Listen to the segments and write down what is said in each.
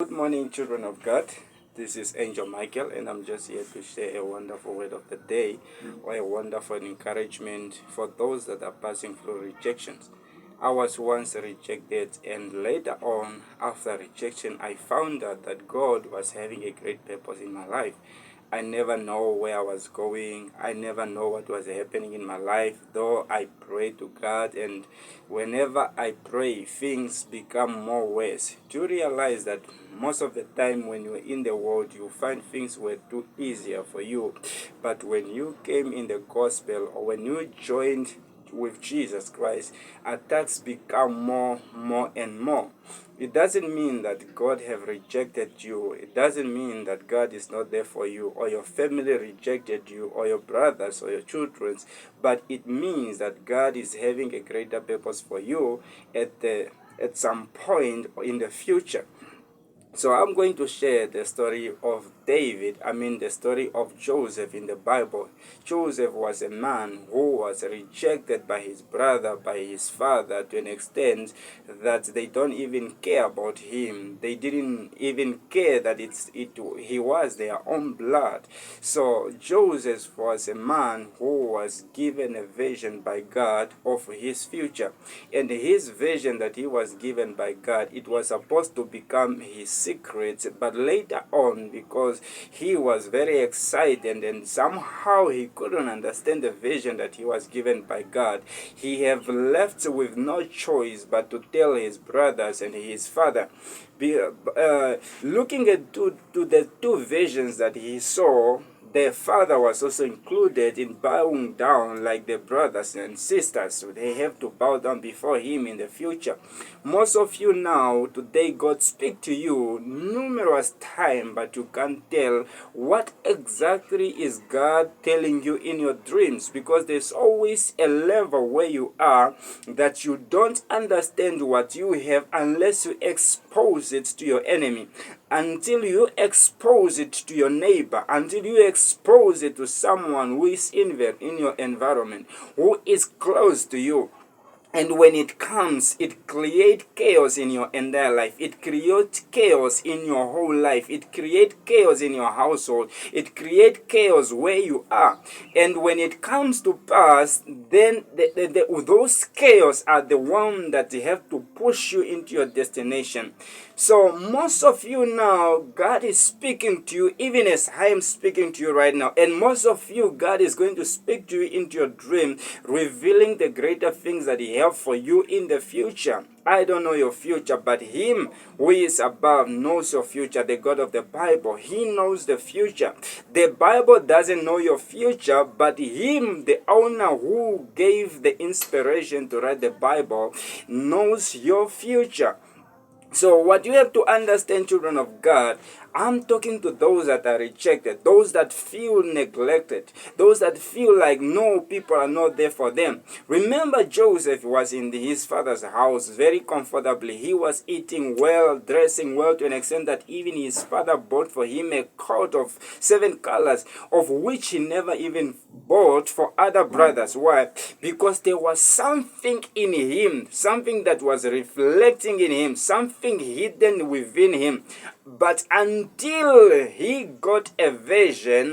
Good morning, children of God. This is Angel Michael, and I'm just here to share a wonderful word of the day or a wonderful encouragement for those that are passing through rejections. I was once rejected, and later on, after rejection, I found out that God was having a great purpose in my life. I never know where I was going. I never know what was happening in my life, though I pray to God, and whenever I pray, things become more worse. Do you realize that most of the time when you're in the world, you find things were too easier for you, but when you came in the gospel or when you joined with Jesus Christ, attacks become more and more. It doesn't mean that God have rejected you. It doesn't mean that God is not there for you, or your family rejected you, or your brothers or your children, but it means that God is having a greater purpose for you at some point in the future. So I'm going to share the story of the story of Joseph in the Bible. Joseph was a man who was rejected by his brother, by his father, to an extent that they don't even care about him. They didn't even care that he was their own blood. So Joseph was a man who was given a vision by God of his future. And his vision that he was given by God, it was supposed to become his secret, but later on, because he was very excited and somehow he couldn't understand the vision that he was given by God, he have left with no choice but to tell his brothers and his father. Looking at to the two visions that he saw, their father was also included in bowing down like the brothers and sisters. So they have to bow down before him in the future. Most of you now, today, God speak to you numerous times, but you can't tell what exactly is God telling you in your dreams, because there's always a level where you are that you don't understand what you have unless you expose it to your enemy. Until you expose it to your neighbor, until you expose it to someone who is in your environment, who is close to you. And when it comes, it creates chaos in your entire life. It creates chaos in your whole life. It creates chaos in your household. It creates chaos where you are. And when it comes to pass, then those chaos are the one that have to push you into your destination. So most of you now, God is speaking to you, even as I am speaking to you right now. And most of you, God is going to speak to you into your dream, revealing the greater things that He have for you in the future. I don't know your future, but Him who is above knows your future, the God of the Bible. He knows the future. The Bible doesn't know your future, but Him, the owner who gave the inspiration to write the Bible, knows your future. So what you have to understand, children of God, I'm talking to those that are rejected, those that feel neglected, those that feel like no, people are not there for them. Remember, Joseph was in his father's house very comfortably. He was eating well, dressing well, to an extent that even his father bought for him a coat of 7 colors, of which he never even bought for other brothers. Why? Because there was something in him, something that was reflecting in him, something hidden within him. But until he got a vision,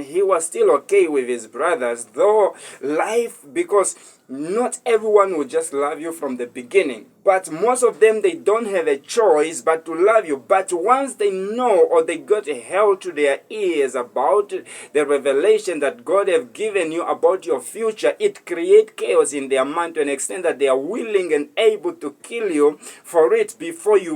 he was still okay with his brothers, though life, because not everyone will just love you from the beginning, but most of them, they don't have a choice but to love you. But once they know, or they got held to their ears about the revelation that God have given you about your future, it creates chaos in their mind to an extent that they are willing and able to kill you for it before you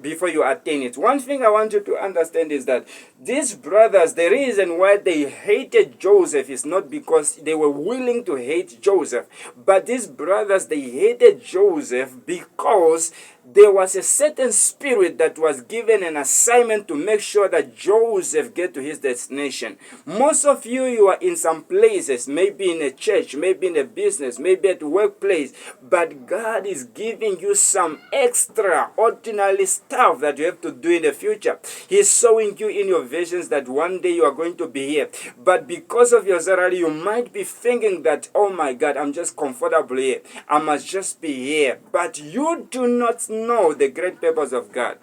before you attain it. One thing I want you to understand is that these brothers, the reason why they hated Joseph is not because they were willing to hate Joseph, but these brothers, they hated Joseph because there was a certain spirit that was given an assignment to make sure that Joseph get to his destination. Most of you, you are in some places, maybe in a church, maybe in a business, maybe at the workplace, but God is giving you some extraordinary stuff that you have to do in the future. He's showing you in your visions that one day you are going to be here, but because of your salary, you might be thinking that, oh my God, I'm just comfortable here, I must just be here. But you do not know the great purpose of God.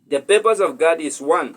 The purpose of God is one,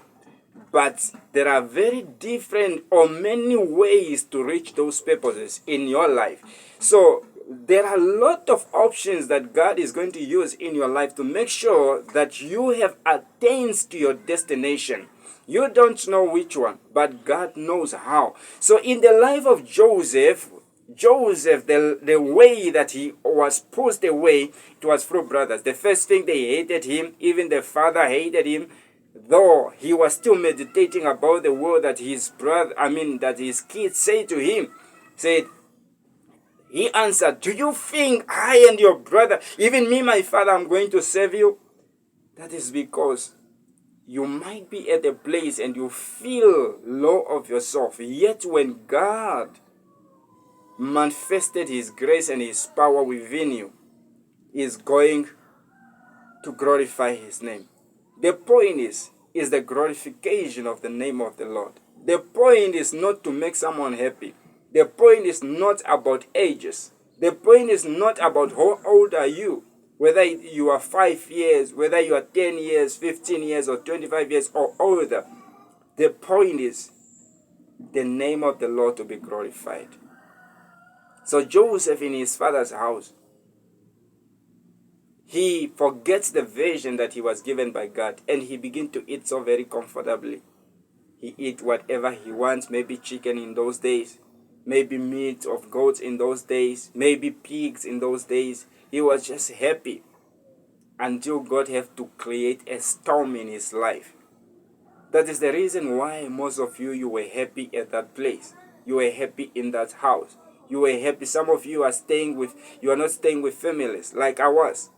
but there are very different or many ways to reach those purposes in your life. So there are a lot of options that God is going to use in your life to make sure that you have attained to your destination. You don't know which one, but God knows how. So in the life of Joseph, the way that he was pushed away, it was through brothers. The first thing, they hated him. Even the father hated him, though he was still meditating about the word that that his kids say to him. He answered, "Do you think I and your brother, even me, my father, I'm going to serve you?" That is because you might be at a place and you feel low of yourself. Yet when God manifested his grace and his power within you, he is going to glorify his name. The point is the glorification of the name of the Lord. The point is not to make someone happy. The point is not about ages. The point is not about how old are you. Whether you are 5 years, whether you are 10 years, 15 years, or 25 years or older. The point is the name of the Lord to be glorified. So Joseph, in his father's house, he forgets the vision that he was given by God, and he begins to eat so very comfortably. He eats whatever he wants, maybe chicken in those days, maybe meat of goats in those days, maybe pigs in those days. He was just happy until God had to create a storm in his life. That is the reason why most of you were happy at that place. You were happy in that house. You were happy. Some of you are not staying with families like I was.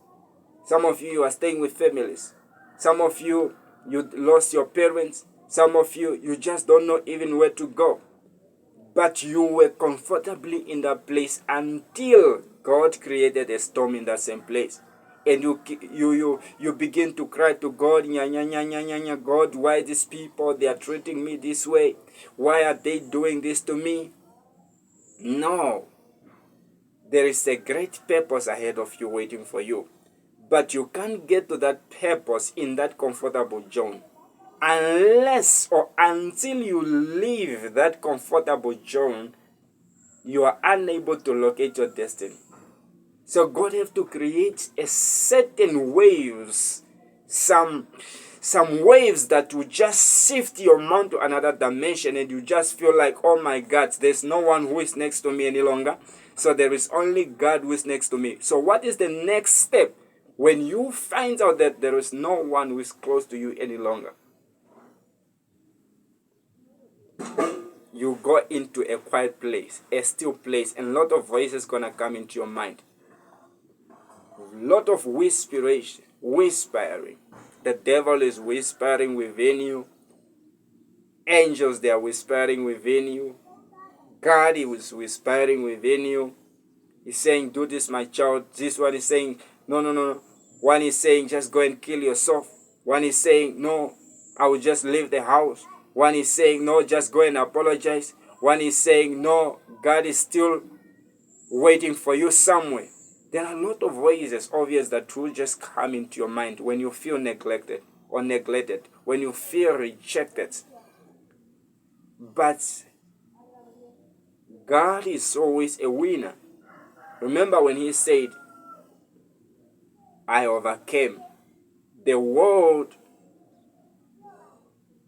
Some of you are staying with families. Some of you lost your parents. Some of you just don't know even where to go. But you were comfortably in that place until God created a storm in that same place. And you begin to cry to God, God, why these people, they are treating me this way? Why are they doing this to me? No. There is a great purpose ahead of you waiting for you. But you can't get to that purpose in that comfortable zone unless or until you leave that comfortable zone. You are unable to locate your destiny. So God have to create a certain waves, some waves that will just shift your mind to another dimension, and you just feel like, oh my God, there's no one who is next to me any longer. So there is only God who is next to me. So what is the next step when you find out that there is no one who is close to you any longer? You go into a quiet place, a still place, and a lot of voices gonna come into your mind. A lot of whispering. The devil is whispering within you. Angels, they are whispering within you. God is whispering within you. He's saying, do this, my child. This one is saying, no. One is saying, just go and kill yourself. One is saying, no, I will just leave the house. One is saying, no, just go and apologize. One is saying, no, God is still waiting for you somewhere. There are a lot of ways, it's obvious, that will just come into your mind when you feel neglected or neglected, when you feel rejected. But God is always a winner. Remember when he said, I overcame. The world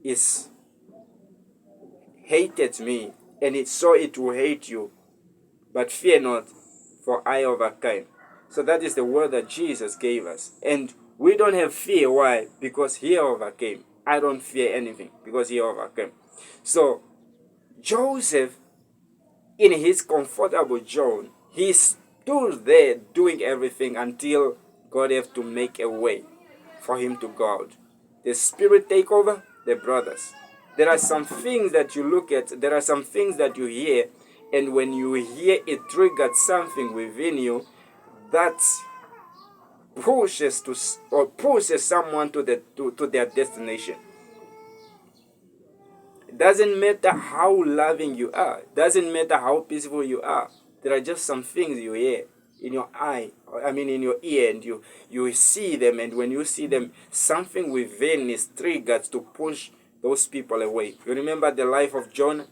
is hated me, and it will hate you. But fear not, for I overcame. So that is the word that Jesus gave us. And we don't have fear. Why? Because he overcame. I don't fear anything because he overcame. So Joseph, in his comfortable zone, he stood there doing everything until God had to make a way for him to go out. The spirit take over, the brothers. There are some things that you look at, there are some things that you hear, and when you hear it triggered something within you that pushes someone to their destination. It doesn't matter how loving you are, it doesn't matter how peaceful you are. There are just some things you hear, in your eye, I mean in your ear, and you see them, and when you see them, something within is triggered to push those people away. You remember the life of Jonah?